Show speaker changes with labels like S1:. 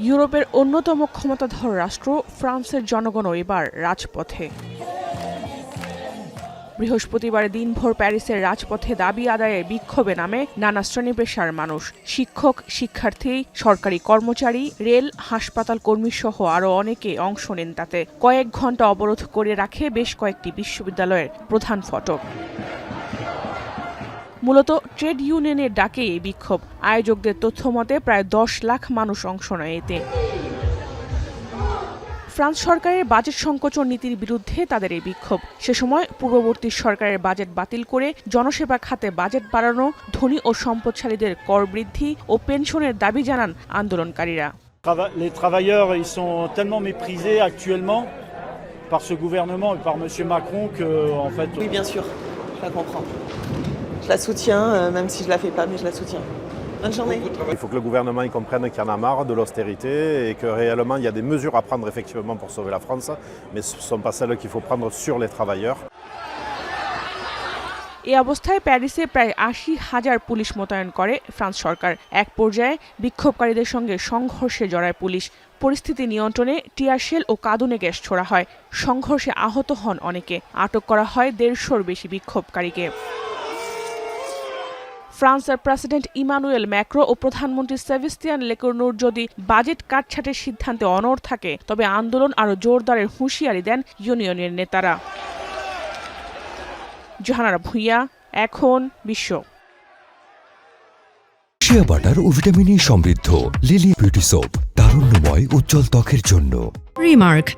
S1: ইউরোপের অন্যতম ক্ষমতাধর রাষ্ট্র ফ্রান্সের জনগণও এবার রাজপথে। বৃহস্পতিবার দিনভর প্যারিসের রাজপথে দাবি আদায়ে বিক্ষোভে নামে নানা শ্রেণী পেশার মানুষ। শিক্ষক, শিক্ষার্থী, সরকারি কর্মচারী, রেল, হাসপাতাল কর্মীসহ আরও অনেকে অংশ নেন তাতে। কয়েক ঘণ্টা অবরোধ করে রাখে বেশ কয়েকটি বিশ্ববিদ্যালয়ের প্রধান ফটক। মূলত ট্রেড ইউনিয়নের ডাকে এই বিক্ষোভ। আয়োজকদের তথ্যমতে প্রায় 10 লাখ মানুষ অংশ নেয় এতে। ফ্রান্স সরকারের বাজেট সংকোচন নীতির বিরুদ্ধে তাদের এই বিক্ষোভ। সে সময় পূর্ববর্তী সরকারের বাজেট বাতিল করে জনসেবা খাতে বাজেট বাড়ানো, ধনী ও সম্পদশালীদের কর বৃদ্ধি ও পেনশনের দাবি জানান আন্দোলনকারীরা।
S2: Les travailleurs, ils sont tellement méprisés actuellement par ce gouvernement et par M. Macron que, en fait...
S3: Oui, bien sûr, je la comprends. Je la soutiens, même si je la fais pas, mais je la soutiens. Bonne journée.
S4: Il faut que le gouvernement y comprenne qu'il y en a marre de l'austérité et que réellement il y a des mesures à prendre effectivement pour sauver la France, mais ce ne sont pas celles qu'il faut prendre sur les travailleurs.
S1: এই অবস্থায় প্যারিসে প্রায় 80,000 police মোতায়েন করে France সরকার। এক পর্যায়ে বিক্ষোভকারীদের সঙ্গে সংঘর্ষে জড়ায় পুলিশ। পরিস্থিতি নিয়ন্ত্রণে টিয়ারশেল ও কাঁদুনে গ্যাস ছোড়া হয়। সংঘর্ষে আহত হন অনেকে। আটক করা হয় 150-র বেশি বিক্ষোভকারীকে। ফ্রান্সের প্রেসিডেন্ট ইমানুয়েল ম্যাক্রো ও প্রধানমন্ত্রী সেবাস্তিয়ান লেকর্নুর যদি বাজেট কাটছাঁটের সিদ্ধান্তে অনড় থাকে তবে আন্দোলন আরও জোরদারের হুঁশিয়ারি দেন ইউনিয়নের নেতারা। জাহানারা ভুঁইয়া, এখন বিশ্ব।
S5: শিয়া বাটার ও ভিটামিন ই সমৃদ্ধ লিলি বিউটি সোপ, তারুণ্যময় উজ্জ্বল ত্বকের জন্য।
S6: রিমার্ক